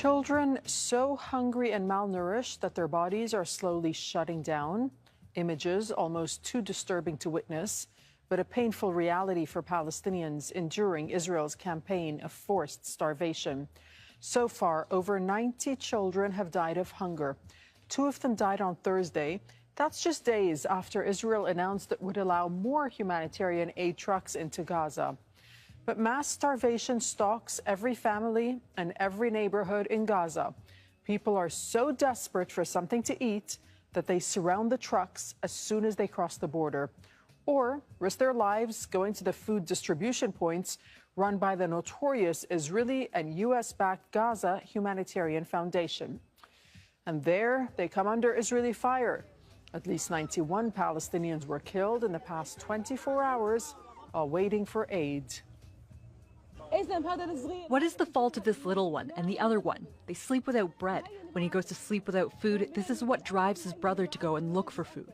Children so hungry and malnourished that their bodies are slowly shutting down. Images almost too disturbing to witness, but a painful reality for Palestinians enduring Israel's campaign of forced starvation. So far, over 90 children have died of hunger. 2 of them died on Thursday. That's just days after Israel announced it would allow more humanitarian aid trucks into Gaza. But mass starvation stalks every family and every neighborhood in Gaza. People are so desperate for something to eat that they surround the trucks as soon as they cross the border, or risk their lives going to the food distribution points run by the notorious Israeli and U.S.-backed Gaza Humanitarian Foundation. And there they come under Israeli fire. At least 91 Palestinians were killed in the past 24 hours while waiting for aid. What is the fault of this little one and the other one? They sleep without bread. When he goes to sleep without food, this is what drives his brother to go and look for food.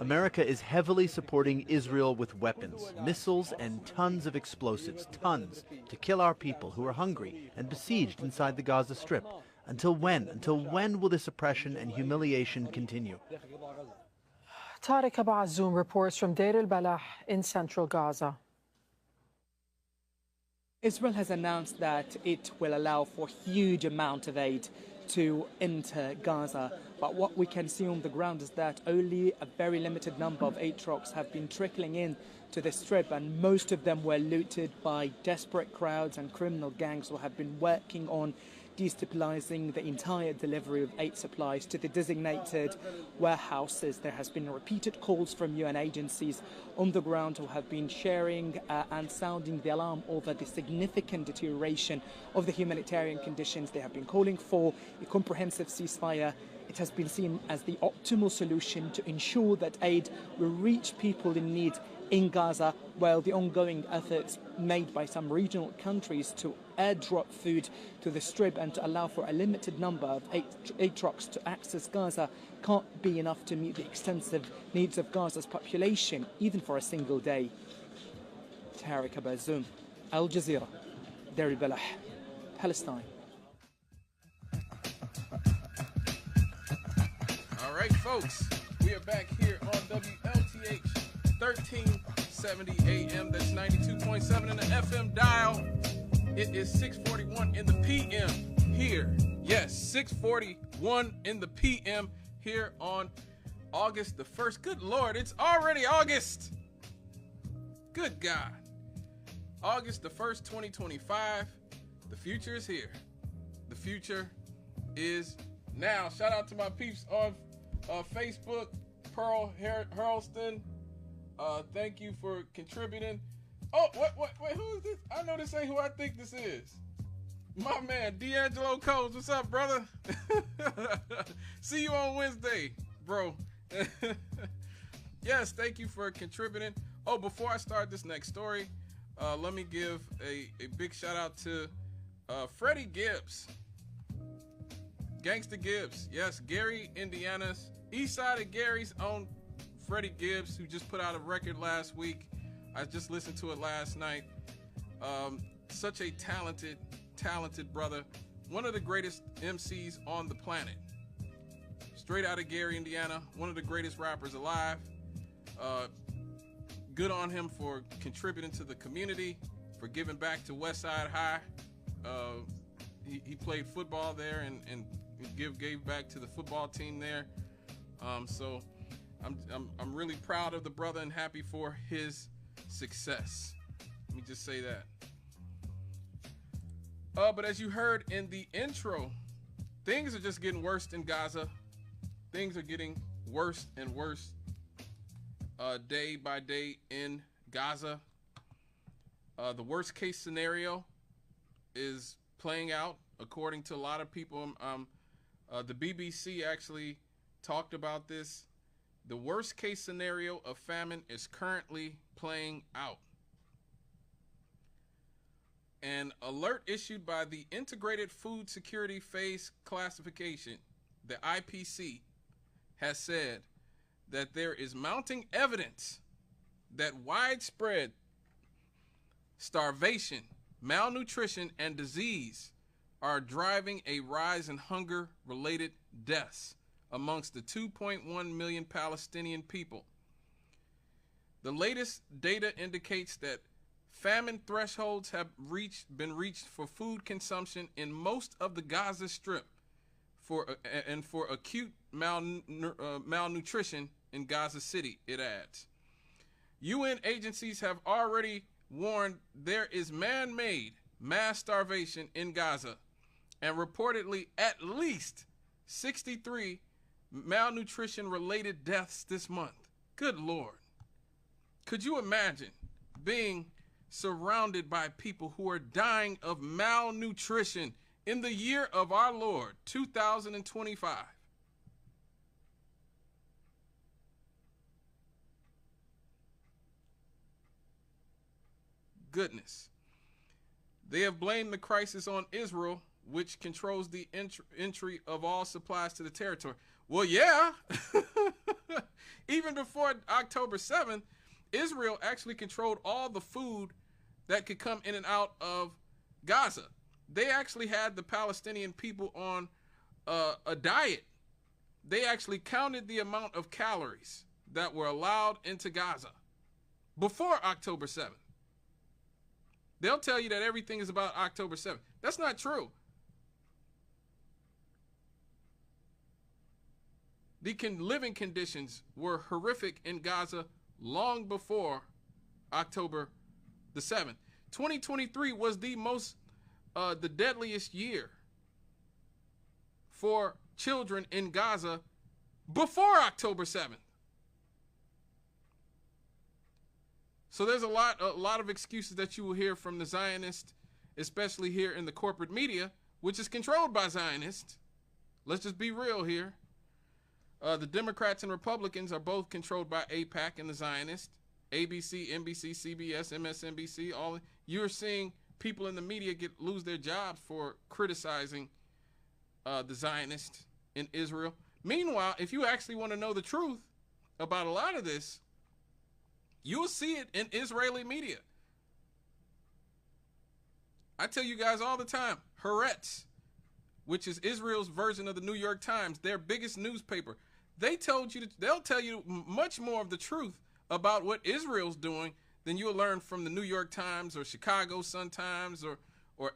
America is heavily supporting Israel with weapons, missiles, and tons of explosives, tons, to kill our people who are hungry and besieged inside the Gaza Strip. Until when? Until when will this oppression and humiliation continue? Tariq Abu Azzoum reports from Deir al-Balah in central Gaza. Israel has announced that it will allow for a huge amount of aid to enter Gaza. But what we can see on the ground is that only a very limited number of aid trucks have been trickling in to the strip, and most of them were looted by desperate crowds and criminal gangs who have been working on destabilizing the entire delivery of aid supplies to the designated warehouses. There has been repeated calls from UN agencies on the ground who have been sharing and sounding the alarm over the significant deterioration of the humanitarian conditions. They have been calling for a comprehensive ceasefire. It has been seen as the optimal solution to ensure that aid will reach people in need in Gaza, while the ongoing efforts made by some regional countries to airdrop food to the strip and to allow for a limited number of aid trucks to access Gaza can't be enough to meet the extensive needs of Gaza's population, even for a single day. Tariq Abu Azzoum, Al Jazeera, Deir al-Balah, Palestine. All right, folks, we are back here on WLTH 1370 AM. That's 92.7 in the FM dial. It is 6:41 in the PM here. Yes, 6:41 in the PM here on August the 1st. Good Lord, it's already August. Good God. August the 1st, 2025. The future is here. The future is now. Shout out to my peeps on Facebook, Pearl Hurlston. Thank you for contributing. Oh, wait, who is this? I know this ain't who I think this is. My man, D'Angelo Coles. What's up, brother? See you on Wednesday, bro. Yes, thank you for contributing. Oh, before I start this next story, let me give a big shout out to Freddie Gibbs. Gangsta Gibbs. Yes, Gary, Indiana's east side of Gary's own Freddie Gibbs, who just put out a record last week. I just listened to it last night. Such a talented brother. One of the greatest MCs on the planet. Straight out of Gary, Indiana. One of the greatest rappers alive. Good on him for contributing to the community, for giving back to Westside High. He played football there and gave back to the football team there. So I'm really proud of the brother and happy for his success. Let me just say that. But as you heard in the intro, things are just getting worse in Gaza. Things are getting worse and worse day by day in Gaza. The worst case scenario is playing out according to a lot of people. The BBC actually talked about this. The worst case scenario of famine is currently playing out. An alert issued by the Integrated Food Security Phase Classification, the IPC, has said that there is mounting evidence that widespread starvation, malnutrition, and disease are driving a rise in hunger-related deaths amongst the 2.1 million Palestinian people. The latest data indicates that famine thresholds have been reached for food consumption in most of the Gaza Strip for acute malnutrition in Gaza City, it adds. UN agencies have already warned there is man-made mass starvation in Gaza, and reportedly at least 63 malnutrition-related deaths this month. Good Lord. Could you imagine being surrounded by people who are dying of malnutrition in the year of our Lord, 2025? Goodness. They have blamed the crisis on Israel, which controls the entry of all supplies to the territory. Well, yeah. Even before October 7th, Israel actually controlled all the food that could come in and out of Gaza. They actually had the Palestinian people on a diet. They actually counted the amount of calories that were allowed into Gaza before October 7th. They'll tell you that everything is about October 7th. That's not true. The living conditions were horrific in Gaza long before October the 7th. 2023 was the deadliest year for children in Gaza before October 7th. So there's a lot of excuses that you will hear from the Zionists, especially here in the corporate media, which is controlled by Zionists. Let's just be real here. The Democrats and Republicans are both controlled by AIPAC and the Zionists. ABC, NBC, CBS, MSNBC, you're seeing people in the media lose their jobs for criticizing the Zionists in Israel. Meanwhile, if you actually want to know the truth about a lot of this, you'll see it in Israeli media. I tell you guys all the time, Haaretz, which is Israel's version of the New York Times, their biggest newspaper, they'll tell you much more of the truth about what Israel's doing than you'll learn from the New York Times or Chicago Sun-Times or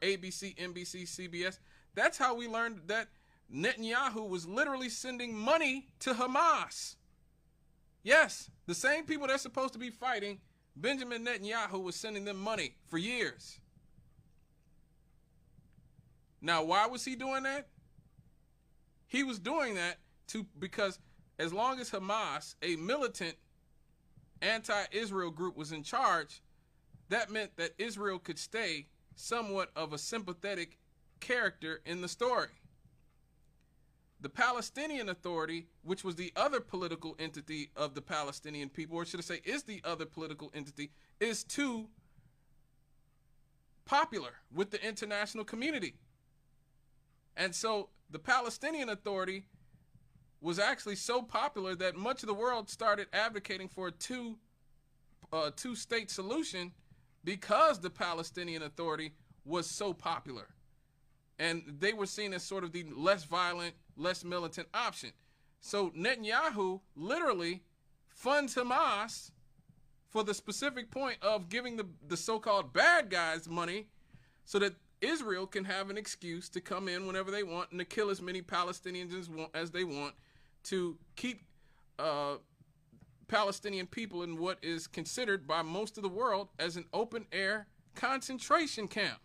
ABC, NBC, CBS. That's how we learned that Netanyahu was literally sending money to Hamas. Yes, the same people that's supposed to be fighting, Benjamin Netanyahu was sending them money for years. Now, why was he doing that? He was doing that because as long as Hamas, a militant anti-Israel group, was in charge, that meant that Israel could stay somewhat of a sympathetic character in the story. The Palestinian Authority, which was the other political entity of the Palestinian people, or should I say is the other political entity, is too popular with the international community. And so the Palestinian Authority was actually so popular that much of the world started advocating for a two-state solution because the Palestinian Authority was so popular. And they were seen as sort of the less violent, less militant option. So Netanyahu literally funds Hamas for the specific point of giving the so-called bad guys money so that Israel can have an excuse to come in whenever they want and to kill as many Palestinians as they want, to keep Palestinian people in what is considered by most of the world as an open-air concentration camp.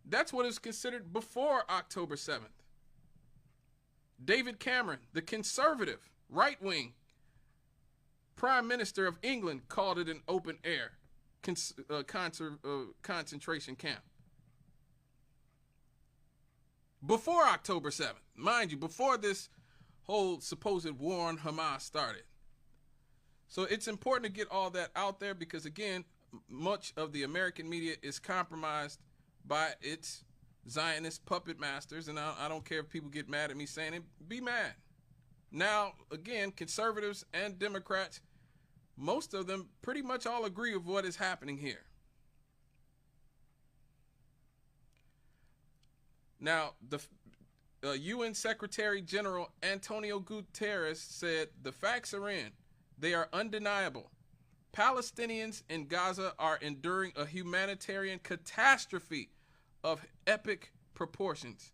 That's what is considered before October 7th. David Cameron, the conservative, right-wing Prime Minister of England, called it an open-air concentration camp. Before October 7th, mind you, before this whole supposed war on Hamas started. So it's important to get all that out there because, again, much of the American media is compromised by its Zionist puppet masters, and I don't care if people get mad at me saying it, be mad. Now, again, conservatives and Democrats, most of them pretty much all agree with what is happening here. Now, the UN Secretary General Antonio Guterres said the facts are in. They are undeniable. Palestinians in Gaza are enduring a humanitarian catastrophe of epic proportions.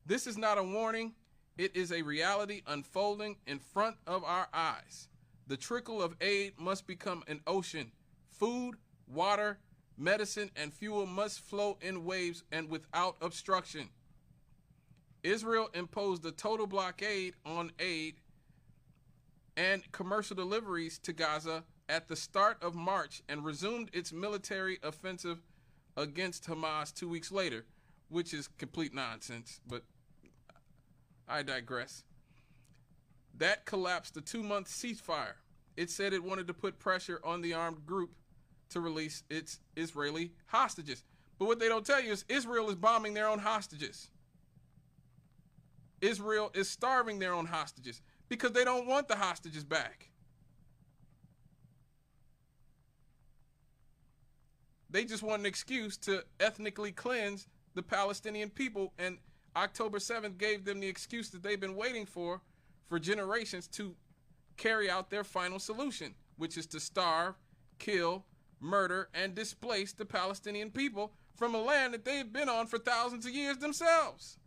This is not a warning. It is a reality unfolding in front of our eyes. The trickle of aid must become an ocean. Food, water, medicine, and fuel must flow in waves and without obstruction. Israel imposed a total blockade on aid and commercial deliveries to Gaza at the start of March and resumed its military offensive against Hamas 2 weeks later, which is complete nonsense, but I digress. That collapsed the 2-month ceasefire. It said it wanted to put pressure on the armed group to release its Israeli hostages. But what they don't tell you is Israel is bombing their own hostages. Israel is starving their own hostages because they don't want the hostages back. They just want an excuse to ethnically cleanse the Palestinian people, and October 7th gave them the excuse that they've been waiting for generations to carry out their final solution, which is to starve, kill, murder, and displace the Palestinian people from a land that they've been on for thousands of years themselves.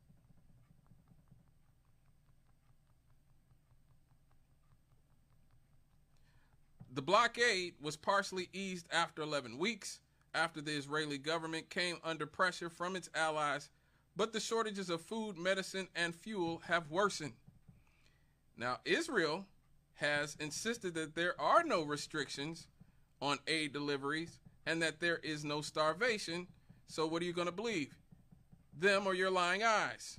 The blockade was partially eased after 11 weeks, after the Israeli government came under pressure from its allies, but the shortages of food, medicine, and fuel have worsened. Now, Israel has insisted that there are no restrictions on aid deliveries and that there is no starvation. So what are you going to believe? Them or your lying eyes?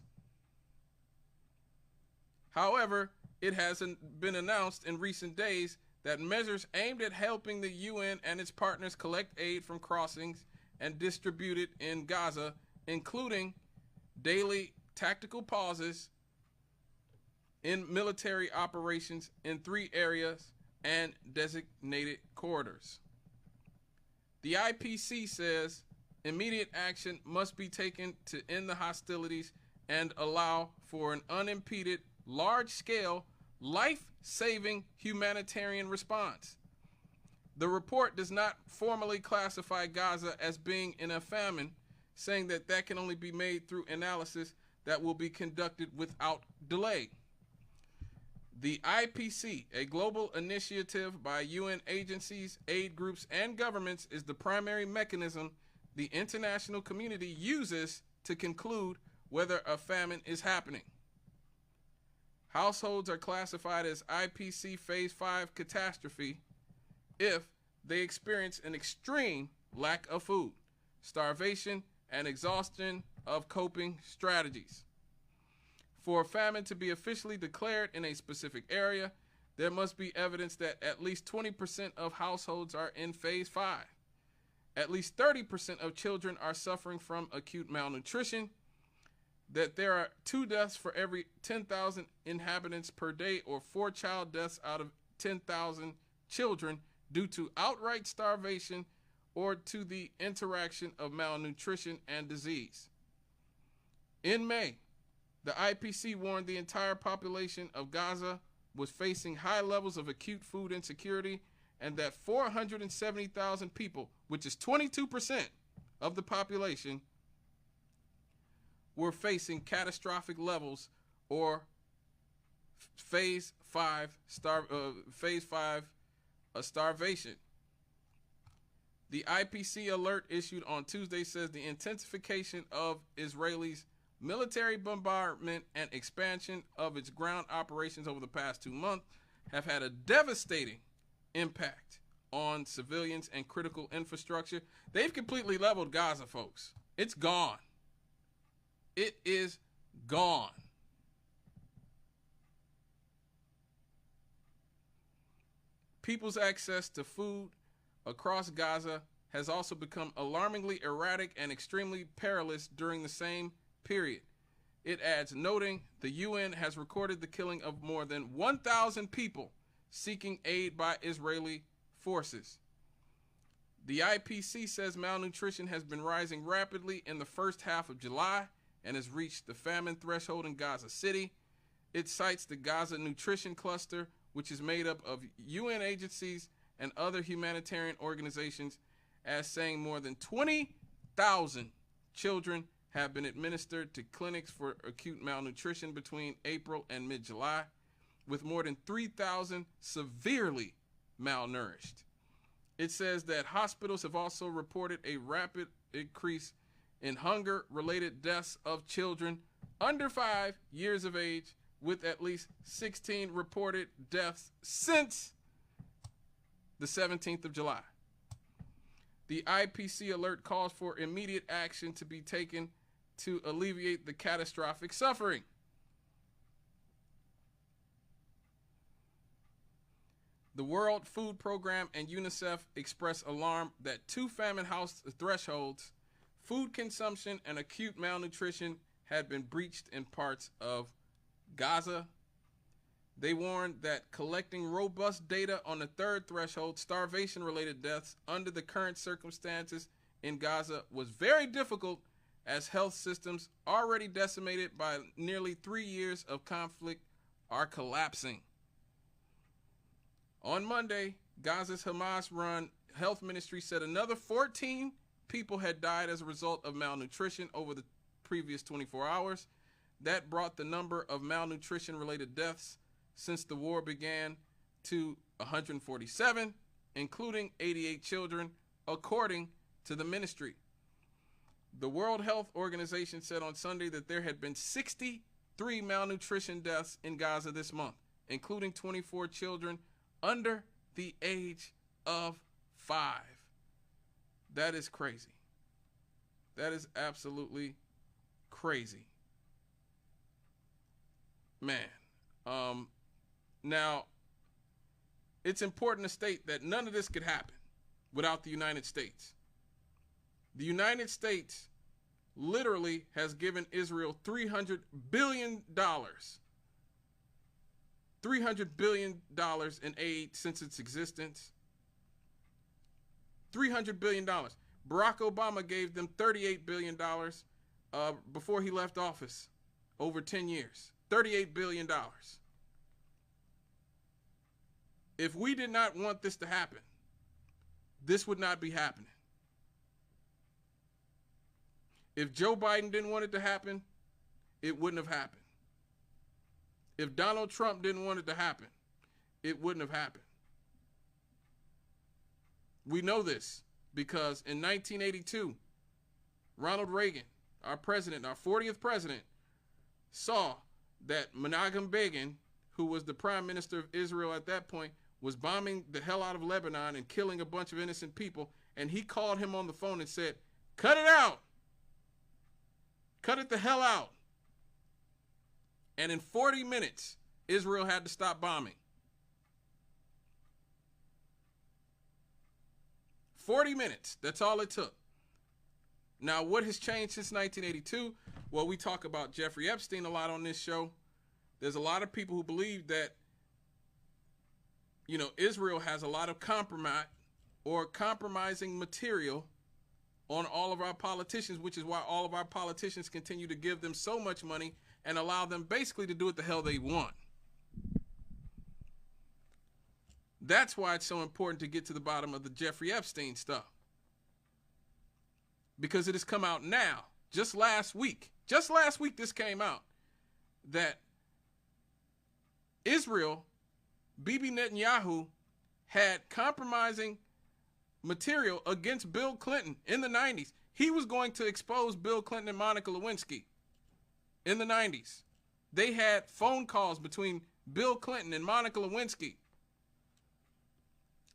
However, it has been announced in recent days that measures aimed at helping the UN and its partners collect aid from crossings and distribute it in Gaza, including daily tactical pauses in military operations in 3 areas and designated corridors. The IPC says immediate action must be taken to end the hostilities and allow for an unimpeded, large-scale, life-saving humanitarian response. The report does not formally classify Gaza as being in a famine, saying that can only be made through analysis that will be conducted without delay. The IPC, a global initiative by UN agencies, aid groups, and governments, is the primary mechanism the international community uses to conclude whether a famine is happening. Households are classified as IPC Phase 5 catastrophe if they experience an extreme lack of food, starvation, and exhaustion of coping strategies. For a famine to be officially declared in a specific area, there must be evidence that at least 20% of households are in Phase 5. At least 30% of children are suffering from acute malnutrition, that there are 2 deaths for every 10,000 inhabitants per day, or 4 child deaths out of 10,000 children due to outright starvation or to the interaction of malnutrition and disease. In May, the IPC warned the entire population of Gaza was facing high levels of acute food insecurity and that 470,000 people, which is 22% of the population, were facing catastrophic levels or Phase 5 starvation. The IPC alert issued on Tuesday says the intensification of Israelis' military bombardment and expansion of its ground operations over the past 2 months have had a devastating impact on civilians and critical infrastructure. They've completely leveled Gaza, folks. It's gone. It is gone. People's access to food across Gaza has also become alarmingly erratic and extremely perilous during the same period. It adds, noting the UN has recorded the killing of more than 1,000 people seeking aid by Israeli forces. The IPC says malnutrition has been rising rapidly in the first half of July and has reached the famine threshold in Gaza City. It cites the Gaza Nutrition Cluster, which is made up of UN agencies and other humanitarian organizations, as saying more than 20,000 children have been administered to clinics for acute malnutrition between April and mid-July, with more than 3,000 severely malnourished. It says that hospitals have also reported a rapid increase in hunger-related deaths of children under 5 years of age, with at least 16 reported deaths since the 17th of July. The IPC alert calls for immediate action to be taken to alleviate the catastrophic suffering. The World Food Program and UNICEF express alarm that 2 famine house thresholds, food consumption and acute malnutrition, had been breached in parts of Gaza. They warned that collecting robust data on the 3rd threshold, starvation-related deaths, under the current circumstances in Gaza was very difficult, as health systems already decimated by nearly 3 years of conflict are collapsing. On Monday, Gaza's Hamas-run health ministry said another 14 people had died as a result of malnutrition over the previous 24 hours. That brought the number of malnutrition-related deaths since the war began to 147, including 88 children, according to the ministry. The World Health Organization said on Sunday that there had been 63 malnutrition deaths in Gaza this month, including 24 children under the age of 5. That is crazy. That is absolutely crazy. Man. Now, it's important to state that none of this could happen without the United States. The United States literally has given Israel $300 billion. $300 billion in aid since its existence. $300 billion. Barack Obama gave them $38 billion before he left office, over 10 years. $38 billion. If we did not want this to happen, this would not be happening. If Joe Biden didn't want it to happen, it wouldn't have happened. If Donald Trump didn't want it to happen, it wouldn't have happened. We know this because in 1982, Ronald Reagan, our president, our 40th president, saw that Menachem Begin, who was the prime minister of Israel at that point, was bombing the hell out of Lebanon and killing a bunch of innocent people, and he called him on the phone and said, "Cut it out. Cut it the hell out." And in 40 minutes, Israel had to stop bombing. 40 minutes, that's all it took. Now, what has changed since 1982? Well, we talk about Jeffrey Epstein a lot on this show. There's a lot of people who believe that, Israel has a lot of compromise or compromising material on all of our politicians, which is why all of our politicians continue to give them so much money and allow them basically to do what the hell they want. That's why it's so important to get to the bottom of the Jeffrey Epstein stuff. Because it has come out now, just last week this came out, that Israel, Bibi Netanyahu, had compromising material against Bill Clinton in the 90s. He was going to expose Bill Clinton and Monica Lewinsky in the 90s. They had phone calls between Bill Clinton and Monica Lewinsky.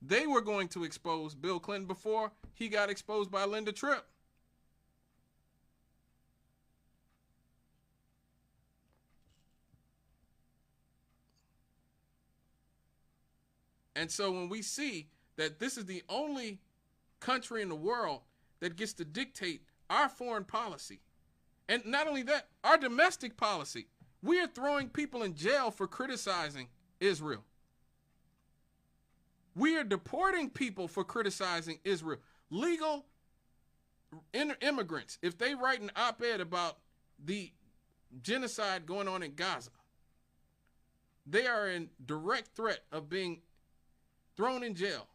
They were going to expose Bill Clinton before he got exposed by Linda Tripp. And so when we see that this is the only country in the world that gets to dictate our foreign policy, and not only that, our domestic policy, we are throwing people in jail for criticizing Israel. We are deporting people for criticizing Israel. Legal immigrants, if they write an op-ed about the genocide going on in Gaza. They are in direct threat of being thrown in jail.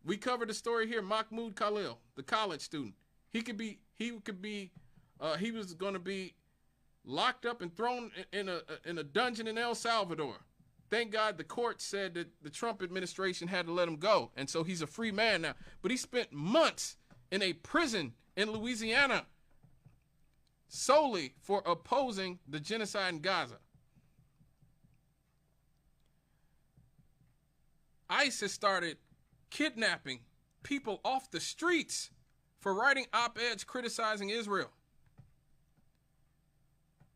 We covered the story here. Mahmoud Khalil, the college student, he was going to be locked up and thrown in a dungeon in El Salvador. Thank God the court said that the Trump administration had to let him go, and so he's a free man now. But he spent months in a prison in Louisiana solely for opposing the genocide in Gaza. ICE has started kidnapping people off the streets for writing op-eds criticizing Israel.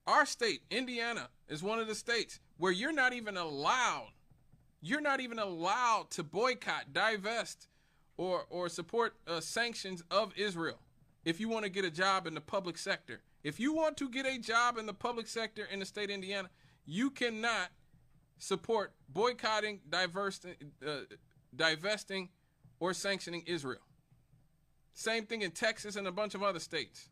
Our state, Indiana, is one of the states where you're not even allowed to boycott, divest, or support sanctions of Israel if you want to get a job in the public sector. If you want to get a job in the public sector in the state of Indiana, you cannot support boycotting, divesting, or sanctioning Israel. Same thing in Texas and a bunch of other states.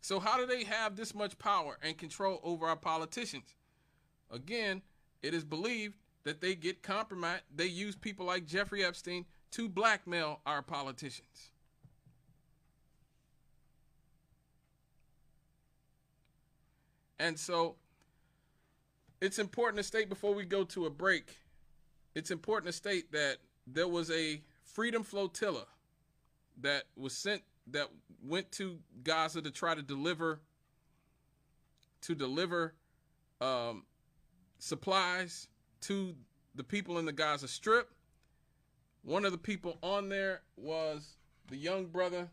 So how do they have this much power and control over our politicians? Again, it is believed that they get compromised. They use people like Jeffrey Epstein to blackmail our politicians. And so it's important to state before we go to a break, it's important to state that there was a freedom flotilla that was sent, that went to Gaza to try to deliver supplies to the people in the Gaza Strip. One of the people on there was the young brother,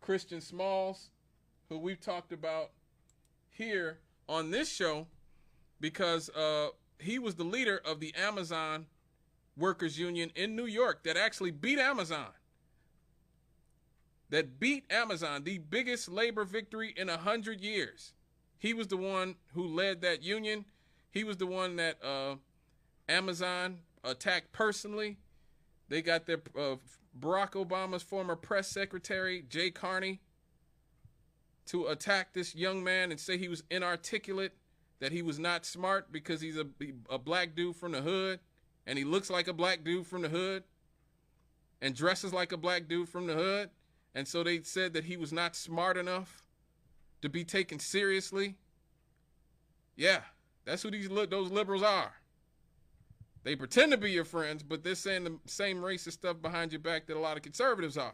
Christian Smalls, who we've talked about here on this show because he was the leader of the Amazon Workers Union in New York that actually beat Amazon. That beat Amazon, the biggest labor victory in 100 years. He was the one who led that union. He was the one that Amazon attacked personally. They got their Barack Obama's former press secretary, Jay Carney, to attack this young man and say he was inarticulate, that he was not smart because he's a black dude from the hood, and he looks like a black dude from the hood and dresses like a black dude from the hood. And so they said that he was not smart enough to be taken seriously. Yeah, that's who those liberals are. They pretend to be your friends, but they're saying the same racist stuff behind your back that a lot of conservatives are.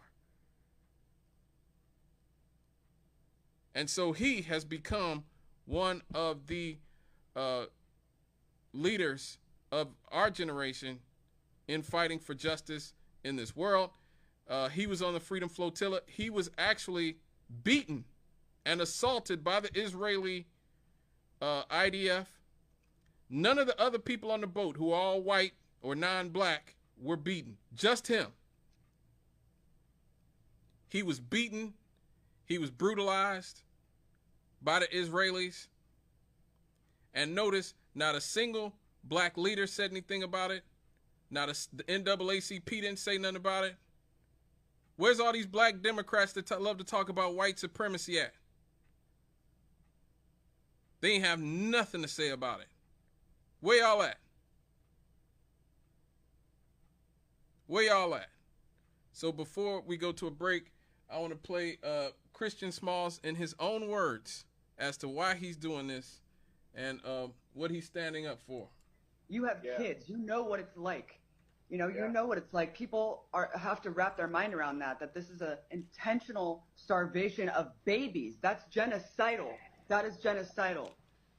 And so he has become one of the leaders of our generation in fighting for justice in this world. He was on the Freedom Flotilla. He was actually beaten and assaulted by the Israeli IDF. None of the other people on the boat who are all white or non-black were beaten. Just him. He was beaten. He was brutalized by the Israelis. And notice, not a single black leader said anything about it. The NAACP didn't say nothing about it. Where's all these black Democrats that love to talk about white supremacy at? They ain't have nothing to say about it. Where y'all at? Where y'all at? So before we go to a break, I want to play Christian Smalls in his own words as to why he's doing this and what he's standing up for. You have kids. You know what it's like. You know what it's like. People have to wrap their mind around that this is an intentional starvation of babies. That's genocidal. That is genocidal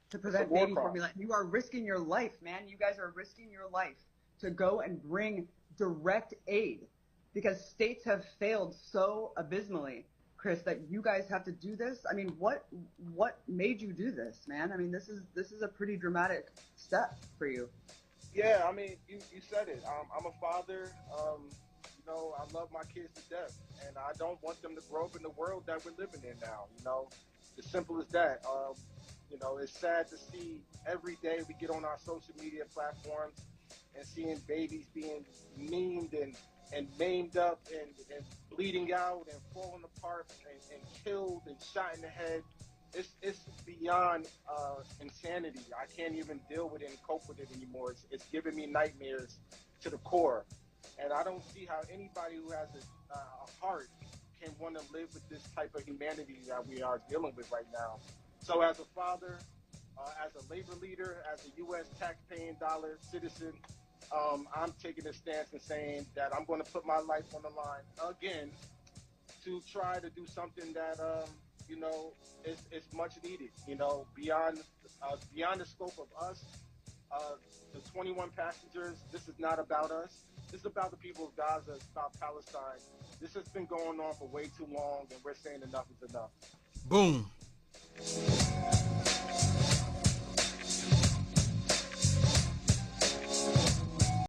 to prevent baby formula. You are risking your life, man. You guys are risking your life to go and bring direct aid because states have failed so abysmally, Chris, that you guys have to do this. I mean, what made you do this, man? I mean, this is a pretty dramatic step for you. Yeah, I mean, you said it. I'm a father. I love my kids to death, and I don't want them to grow up in the world that we're living in now. As simple as that. You know, it's sad to see every day we get on our social media platforms and seeing babies being memed and maimed up and bleeding out and falling apart and killed and shot in the head. It's beyond insanity. I can't even deal with it and cope with it anymore. It's giving me nightmares to the core. And I don't see how anybody who has a heart can want to live with this type of humanity that we are dealing with right now. So as a father, as a labor leader, as a U.S. tax-paying dollar citizen, I'm taking a stance and saying that I'm going to put my life on the line again to try to do something that, you know, is much needed, you know, beyond the scope of us, the 21 passengers. This is not about us. This is about the people of Gaza. It's about Palestine. This has been going on for way too long, and we're saying enough is enough. Boom.